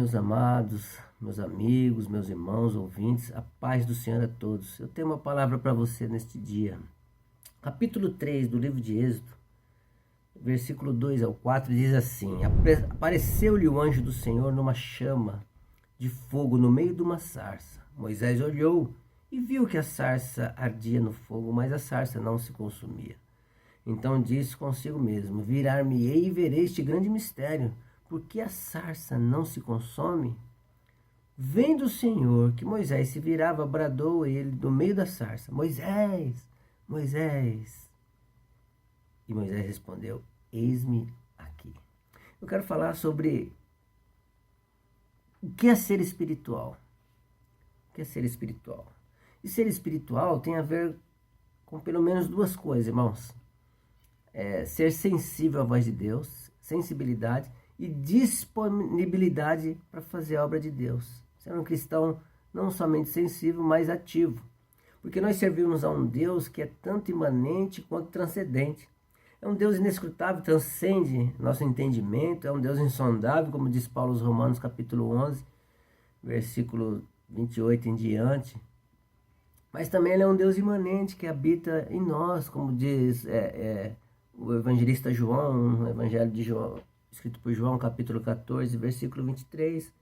meus amados, meus amigos, meus irmãos, ouvintes, a paz do Senhor a todos. Eu tenho uma palavra para você neste dia. Capítulo 3 do livro de Êxodo, versículo 2 ao 4, diz assim: Apareceu-lhe o anjo do Senhor numa chama de fogo no meio de uma sarça. Moisés olhou e viu que a sarça ardia no fogo, mas a sarça não se consumia. Então disse consigo mesmo: Virar-me-ei e verei este grande mistério, porque a sarça não se consome. Vendo o Senhor que Moisés se virava, bradou ele do meio da sarça: Moisés, Moisés. E Moisés respondeu: Eis-me aqui. Eu quero falar sobre o que é ser espiritual. O que é ser espiritual? E ser espiritual tem a ver com pelo menos duas coisas, irmãos. Ser sensível à voz de Deus, sensibilidade e disponibilidade para fazer a obra de Deus. Ser um cristão não somente sensível, mas ativo. Porque nós servimos a um Deus que é tanto imanente quanto transcendente. É um Deus inescrutável, transcende nosso entendimento. É um Deus insondável, como diz Paulo aos Romanos, capítulo 11, versículo 28 em diante. Mas também ele é um Deus imanente que habita em nós, como diz o evangelista João, no Evangelho de João, escrito por João, capítulo 14, versículo 23,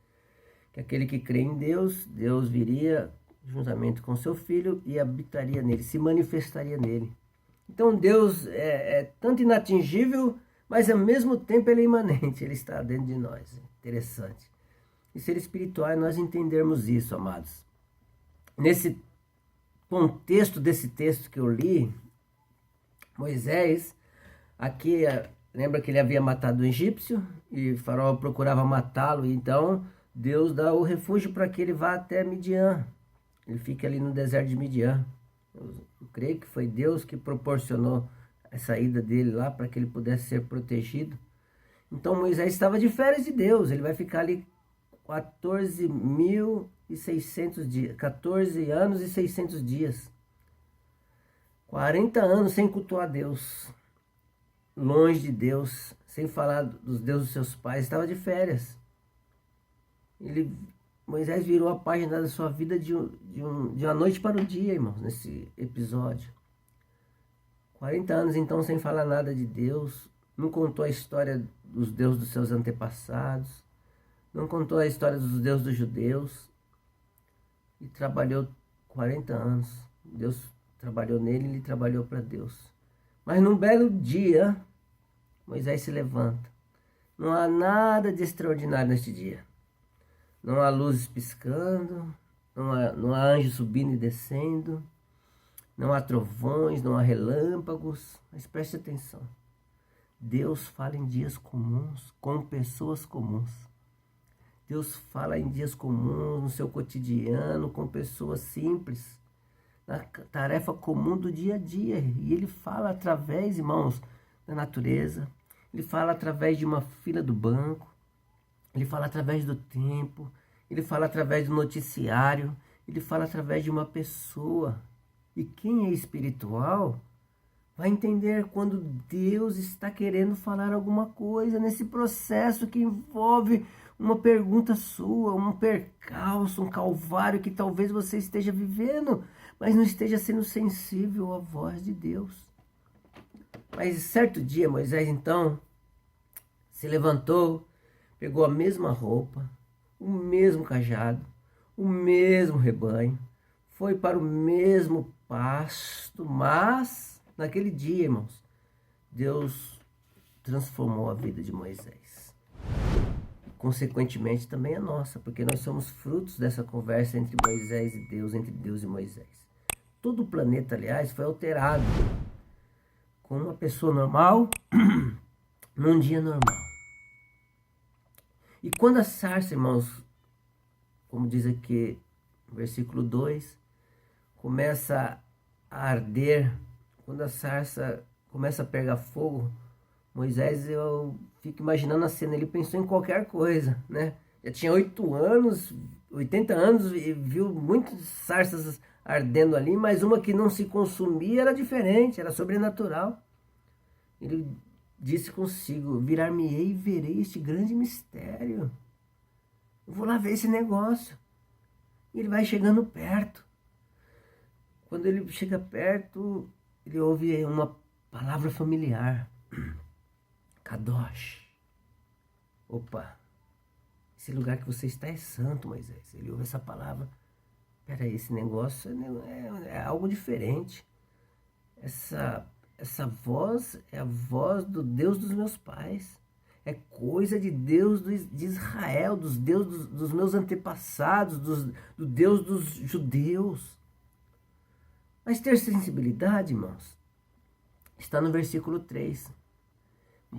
que aquele que crê em Deus, Deus viria juntamente com seu Filho e habitaria nele, se manifestaria nele. Então Deus é tanto inatingível, mas ao mesmo tempo ele é imanente, ele está dentro de nós. Interessante. E ser espiritual é nós entendermos isso, amados. Nesse contexto desse texto que eu li, Moisés, aqui, lembra que ele havia matado o egípcio e Faraó procurava matá-lo, então Deus dá o refúgio para que ele vá até Midian. Ele fica ali no deserto de Midian. Eu creio que foi Deus que proporcionou a saída dele lá para que ele pudesse ser protegido. Então Moisés estava de férias de Deus, ele vai ficar ali 14.600 dias, 14 anos e 600 dias. 40 anos sem cultuar Deus, longe de Deus, sem falar dos deuses dos seus pais, estava de férias. Moisés virou a página da sua vida de uma noite para o dia, irmãos, nesse episódio. 40 anos então sem falar nada de Deus, não contou a história dos deuses dos seus antepassados, não contou a história dos deuses dos judeus, e trabalhou 40 anos. Deus trabalhou nele e ele trabalhou para Deus. Mas num belo dia, Moisés se levanta. Não há nada de extraordinário neste dia. Não há luzes piscando, não há anjos subindo e descendo, não há trovões, não há relâmpagos. Mas preste atenção. Deus fala em dias comuns, com pessoas comuns. Deus fala em dias comuns, no seu cotidiano, com pessoas simples, na tarefa comum do dia a dia. E ele fala através, irmãos, da natureza. Ele fala através de uma fila do banco. Ele fala através do tempo. Ele fala através do noticiário. Ele fala através de uma pessoa. E quem é espiritual vai entender quando Deus está querendo falar alguma coisa nesse processo que envolve uma pergunta sua, um percalço, um calvário que talvez você esteja vivendo, mas não esteja sendo sensível à voz de Deus. Mas certo dia Moisés então se levantou, pegou a mesma roupa, o mesmo cajado, o mesmo rebanho, foi para o mesmo pasto, mas naquele dia, irmãos, Deus transformou a vida de Moisés. Consequentemente também a nossa, porque nós somos frutos dessa conversa entre Moisés e Deus, entre Deus e Moisés. Todo o planeta, aliás, foi alterado com uma pessoa normal, num dia normal. E quando a sarça, irmãos, como diz aqui no versículo 2, começa a arder, quando a sarça começa a pegar fogo, Moisés, eu fico imaginando a cena, ele pensou em qualquer coisa, né? Já tinha 80 anos e viu muitas sarças ardendo ali, mas uma que não se consumia era diferente, era sobrenatural. Ele disse consigo: virar-me-ei e verei este grande mistério. Eu vou lá ver esse negócio. E ele vai chegando perto. Quando ele chega perto, ele ouve uma palavra familiar. Kadosh. Opa, esse lugar que você está é santo, Moisés. Ele ouve essa palavra. Peraí, esse negócio é algo diferente. Essa voz é a voz do Deus dos meus pais. É coisa de Deus de Israel, dos meus antepassados, do Deus dos judeus. Mas ter sensibilidade, irmãos, está no versículo 3.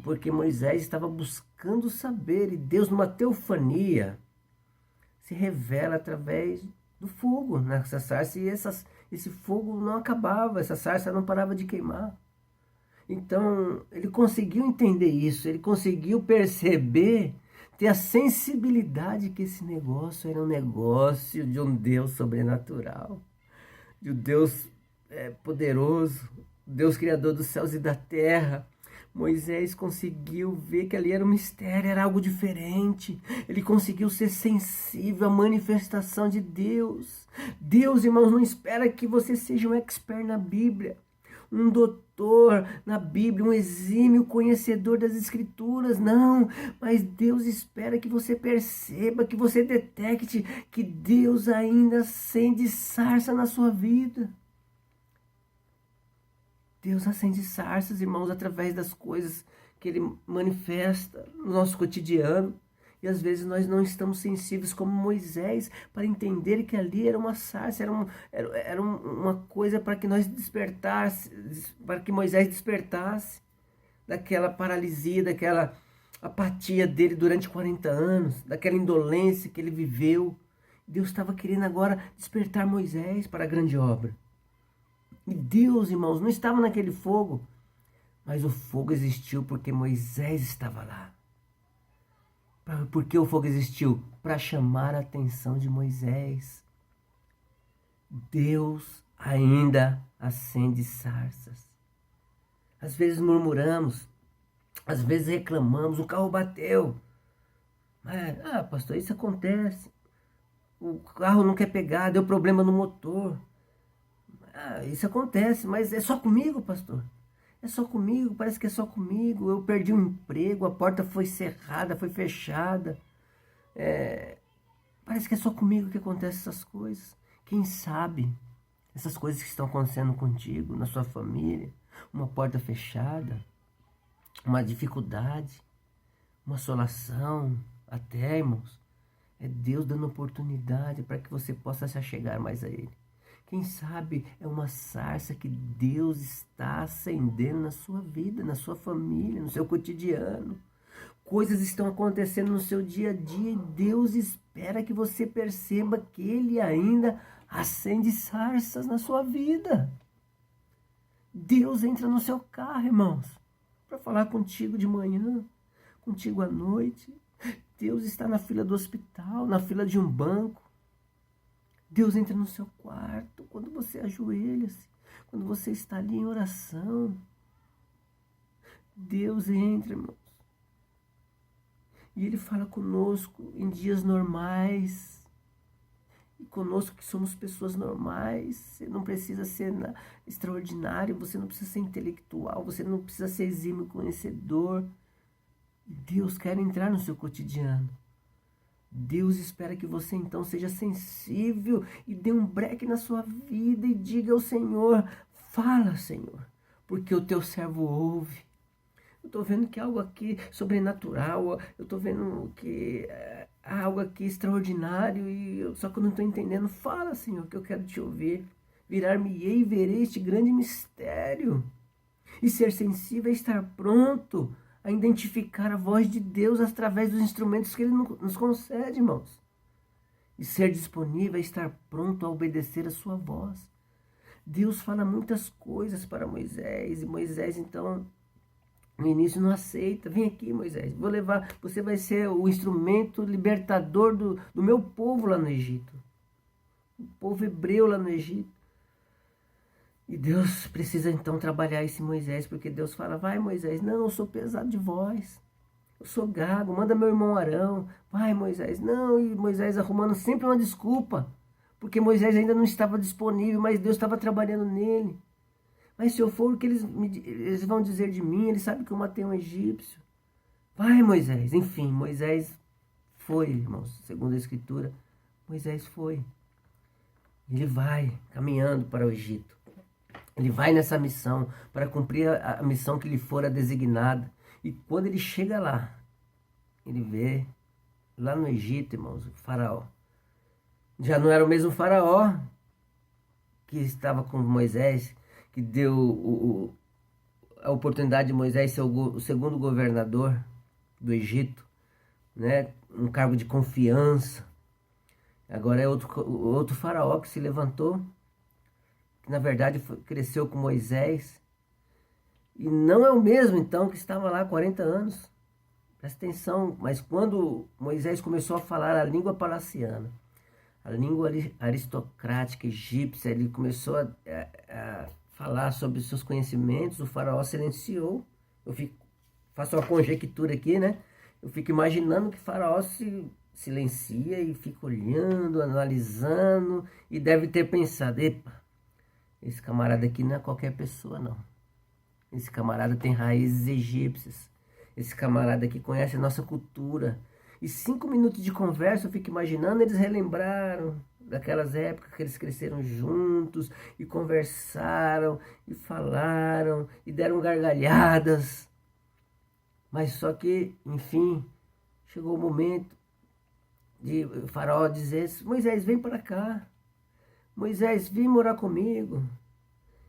Porque Moisés estava buscando saber, e Deus, numa teofania, se revela através do fogo nessa sarça, e esse fogo não acabava, essa sarça não parava de queimar. Então, ele conseguiu entender isso, ele conseguiu perceber, ter a sensibilidade que esse negócio era um negócio de um Deus sobrenatural, de um Deus poderoso, Deus criador dos céus e da terra. Moisés conseguiu ver que ali era um mistério, era algo diferente. Ele conseguiu ser sensível à manifestação de Deus. Deus, irmãos, não espera que você seja um expert na Bíblia, um doutor na Bíblia, um exímio conhecedor das Escrituras, não. Mas Deus espera que você perceba, que você detecte que Deus ainda acende sarça na sua vida. Deus acende sarças, irmãos, através das coisas que Ele manifesta no nosso cotidiano. E às vezes nós não estamos sensíveis como Moisés para entender que ali era uma sarça, era uma coisa para que nós para que Moisés despertasse daquela paralisia, daquela apatia dele durante 40 anos, daquela indolência que ele viveu. Deus estava querendo agora despertar Moisés para a grande obra. E Deus, irmãos, não estava naquele fogo, mas o fogo existiu porque Moisés estava lá. Por que o fogo existiu? Para chamar a atenção de Moisés. Deus ainda acende sarças. Às vezes murmuramos, às vezes reclamamos, o carro bateu. Pastor, isso acontece. O carro não quer pegar, deu problema no motor. Isso acontece, mas é só comigo, pastor? É só comigo, parece que é só comigo. Eu perdi um emprego, a porta foi cerrada, foi fechada. Parece que é só comigo que acontecem essas coisas. Quem sabe essas coisas que estão acontecendo contigo, na sua família, uma porta fechada, uma dificuldade, uma assolação, até, irmãos, é Deus dando oportunidade para que você possa se achegar mais a Ele. Quem sabe é uma sarça que Deus está acendendo na sua vida, na sua família, no seu cotidiano. Coisas estão acontecendo no seu dia a dia e Deus espera que você perceba que Ele ainda acende sarças na sua vida. Deus entra no seu carro, irmãos, para falar contigo de manhã, contigo à noite. Deus está na fila do hospital, na fila de um banco. Deus entra no seu quarto, quando você ajoelha-se, quando você está ali em oração. Deus entra, irmãos. E Ele fala conosco em dias normais. E conosco que somos pessoas normais. Você não precisa ser extraordinário, você não precisa ser intelectual, você não precisa ser exímio conhecedor. Deus quer entrar no seu cotidiano. Deus espera que você então seja sensível e dê um breque na sua vida e diga ao Senhor: fala, Senhor, porque o teu servo ouve. Eu estou vendo que é algo aqui sobrenatural, eu estou vendo que há algo aqui extraordinário, só que eu não estou entendendo. Fala, Senhor, que eu quero te ouvir. Virar-me-ei e verei este grande mistério. E ser sensível é estar pronto a identificar a voz de Deus através dos instrumentos que Ele nos concede, irmãos. E ser disponível é estar pronto a obedecer a sua voz. Deus fala muitas coisas para Moisés, e Moisés, então, no início não aceita. Vem aqui, Moisés, vou levar, você vai ser o instrumento libertador do meu povo lá no Egito. O povo hebreu lá no Egito. E Deus precisa então trabalhar esse Moisés, porque Deus fala: vai, Moisés, não, eu sou pesado de voz. Eu sou gago, manda meu irmão Arão. Vai, Moisés. Não, e Moisés arrumando sempre uma desculpa. Porque Moisés ainda não estava disponível, mas Deus estava trabalhando nele. Mas se eu for, o que eles vão dizer de mim? Eles sabem que eu matei um egípcio. Vai, Moisés. Enfim, Moisés foi, irmãos. Segundo a Escritura, Moisés foi. Ele vai caminhando para o Egito. Ele vai nessa missão para cumprir a missão que lhe fora designada. E quando ele chega lá, ele vê lá no Egito, irmãos, o faraó. Já não era o mesmo faraó que estava com Moisés, que deu a oportunidade de Moisés ser o segundo governador do Egito, né? Um cargo de confiança. Agora é outro faraó que se levantou, que na verdade cresceu com Moisés. E não é o mesmo então que estava lá há 40 anos. Presta atenção, mas quando Moisés começou a falar a língua palaciana, a língua aristocrática egípcia, ele começou a falar sobre os seus conhecimentos, o faraó silenciou. Faço uma conjectura aqui, né? Eu fico imaginando que o faraó se silencia e fica olhando, analisando, e deve ter pensado, epa, esse camarada aqui não é qualquer pessoa, não. Esse camarada tem raízes egípcias. Esse camarada aqui conhece a nossa cultura. E 5 minutos de conversa, eu fico imaginando, eles relembraram daquelas épocas que eles cresceram juntos, e conversaram, e falaram, e deram gargalhadas. Mas só que, enfim, chegou o momento de o faraó dizer, Moisés, vem para cá. Moisés, vem morar comigo.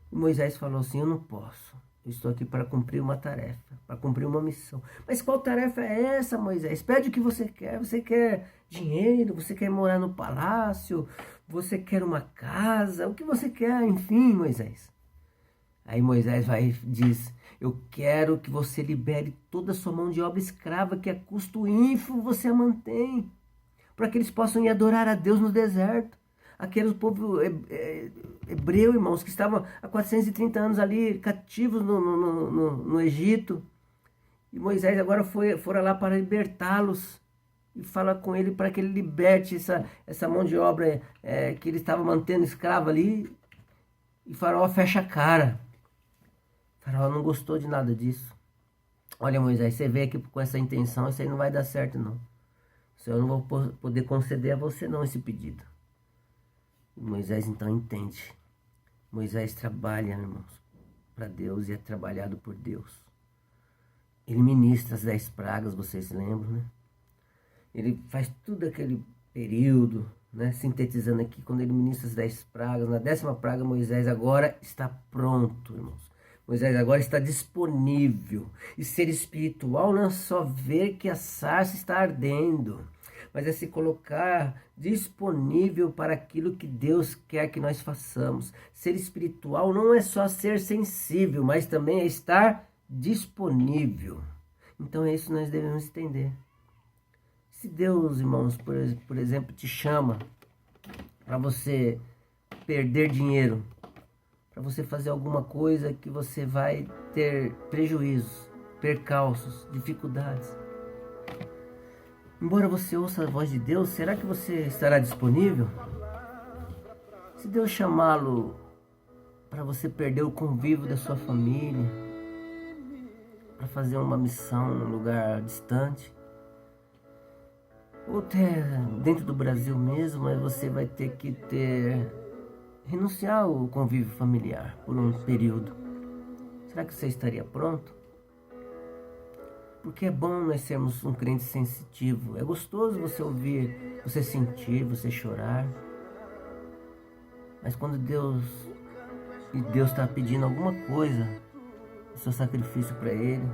E Moisés falou assim, eu não posso. Eu estou aqui para cumprir uma tarefa, para cumprir uma missão. Mas qual tarefa é essa, Moisés? Pede o que você quer. Você quer dinheiro? Você quer morar no palácio? Você quer uma casa? O que você quer? Enfim, Moisés. Aí Moisés vai e diz, eu quero que você libere toda a sua mão de obra escrava, que a custo ínfimo você a mantém, para que eles possam ir adorar a Deus no deserto. Aquele povo hebreu, irmãos, que estavam há 430 anos ali cativos no Egito. E Moisés agora fora lá para libertá-los. E fala com ele para que ele liberte essa mão de obra que ele estava mantendo escrava ali. E Faraó fecha a cara. Faraó não gostou de nada disso. Olha, Moisés, você veio aqui com essa intenção, isso aí não vai dar certo, não. Eu não vou poder conceder a você, não, esse pedido. Moisés então entende. Moisés trabalha, irmãos, para Deus e é trabalhado por Deus. Ele ministra as 10 pragas, vocês se lembram, né? Ele faz tudo aquele período, né? Sintetizando aqui, quando ele ministra as 10 pragas, na 10ª praga, Moisés agora está pronto, irmãos. Moisés agora está disponível. E ser espiritual não é só ver que a sarça está ardendo, mas é se colocar disponível para aquilo que Deus quer que nós façamos. Ser espiritual não é só ser sensível, mas também é estar disponível. Então é isso que nós devemos entender. Se Deus, irmãos, por exemplo, te chama para você perder dinheiro, para você fazer alguma coisa que você vai ter prejuízos, percalços, dificuldades, embora você ouça a voz de Deus, será que você estará disponível? Se Deus chamá-lo para você perder o convívio da sua família, para fazer uma missão num lugar distante, ou até dentro do Brasil mesmo, mas você vai ter que renunciar ao convívio familiar por um período. Será que você estaria pronto? Porque é bom nós sermos um crente sensitivo. É gostoso você ouvir, você sentir, você chorar. Mas quando Deus está pedindo alguma coisa, o seu sacrifício para Ele,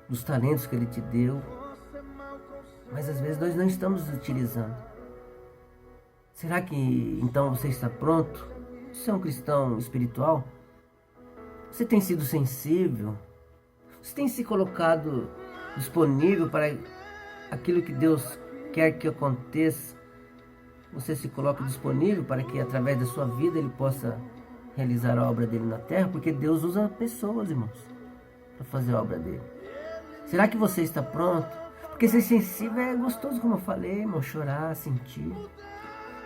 dos talentos que Ele te deu, mas às vezes nós não estamos utilizando. Será que então você está pronto? Você é um cristão espiritual? Você tem sido sensível? Você tem se colocado disponível para aquilo que Deus quer que aconteça? Você se coloca disponível para que através da sua vida Ele possa realizar a obra dele na terra? Porque Deus usa pessoas, irmãos, para fazer a obra dele. Será que você está pronto? Porque ser sensível é gostoso, como eu falei, irmão, chorar, sentir.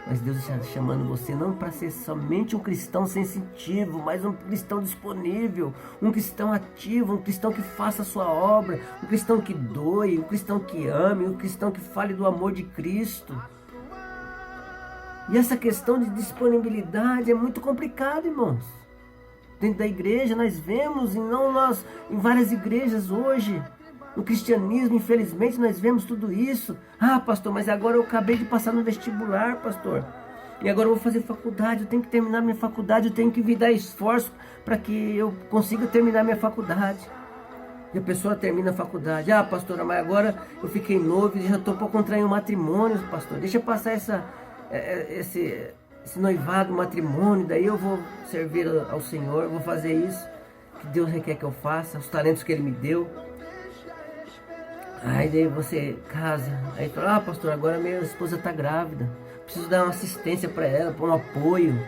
Mas Deus está chamando você não para ser somente um cristão sensitivo, mas um cristão disponível, um cristão ativo, um cristão que faça a sua obra, um cristão que doe, um cristão que ame, um cristão que fale do amor de Cristo. E essa questão de disponibilidade é muito complicada, irmãos. Dentro da igreja nós vemos, em várias igrejas hoje, no cristianismo, infelizmente, nós vemos tudo isso. Ah, pastor, mas agora eu acabei de passar no vestibular, pastor. E agora eu vou fazer faculdade, eu tenho que terminar minha faculdade, eu tenho que vir dar esforço para que eu consiga terminar minha faculdade. E a pessoa termina a faculdade. Ah, pastor, mas agora eu fiquei novo e já estou para contrair um matrimônio, pastor. Deixa eu passar esse noivado, matrimônio, daí eu vou servir ao Senhor, eu vou fazer isso que Deus requer que eu faça, os talentos que Ele me deu. Aí daí você casa, aí fala, ah, pastor, agora minha esposa está grávida, preciso dar uma assistência para ela, um apoio,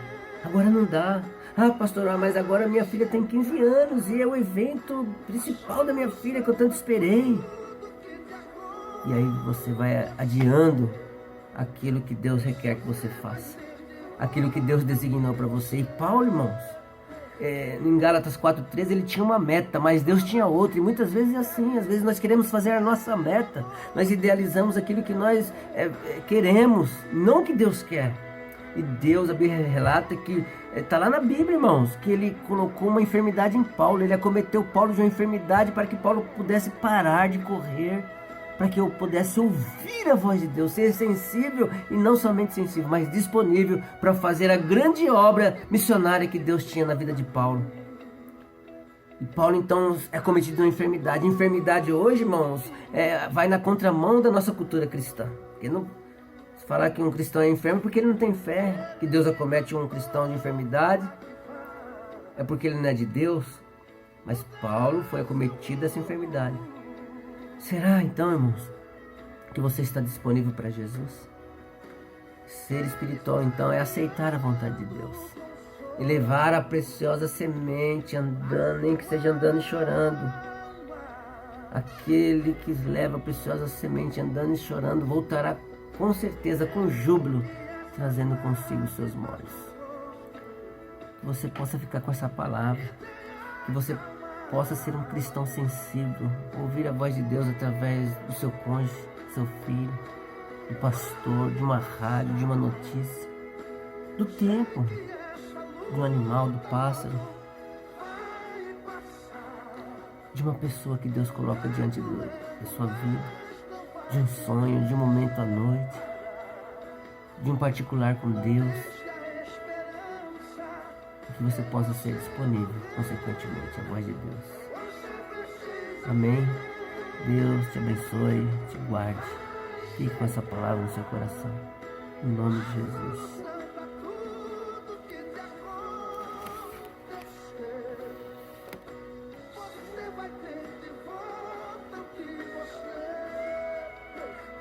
agora não dá. Ah, pastor, mas agora minha filha tem 15 anos e é o evento principal da minha filha que eu tanto esperei. E aí você vai adiando aquilo que Deus requer que você faça, aquilo que Deus designou para você. E Paulo, irmãos, em Gálatas 4:13 ele tinha uma meta, mas Deus tinha outra. E muitas vezes é assim, às vezes nós queremos fazer a nossa meta, nós idealizamos aquilo que nós queremos, não o que Deus quer. E Deus, a Bíblia relata que está lá na Bíblia, irmãos, que Ele colocou uma enfermidade em Paulo. Ele acometeu Paulo de uma enfermidade para que Paulo pudesse parar de correr, para que eu pudesse ouvir a voz de Deus, ser sensível e não somente sensível, mas disponível para fazer a grande obra missionária que Deus tinha na vida de Paulo. E Paulo então é cometido de uma enfermidade. Enfermidade hoje, irmãos, vai na contramão da nossa cultura cristã. Porque não se falar que um cristão é enfermo porque ele não tem fé, que Deus acomete um cristão de enfermidade, é porque ele não é de Deus. Mas Paulo foi acometido dessa enfermidade. Será então, irmãos, que você está disponível para Jesus? Ser espiritual então é aceitar a vontade de Deus e levar a preciosa semente andando, nem que seja andando e chorando. Aquele que leva a preciosa semente andando e chorando voltará com certeza com júbilo, trazendo consigo os seus molhos. Que você possa ficar com essa palavra, que você possa ser um cristão sensível, ouvir a voz de Deus através do seu cônjuge, seu filho, do pastor, de uma rádio, de uma notícia, do tempo, de um animal, do pássaro, de uma pessoa que Deus coloca diante da sua vida, de um sonho, de um momento à noite, de um particular com Deus, que você possa ser disponível, consequentemente, à voz de Deus. Amém? Deus te abençoe, te guarde. Fique com essa palavra no seu coração. Em nome de Jesus.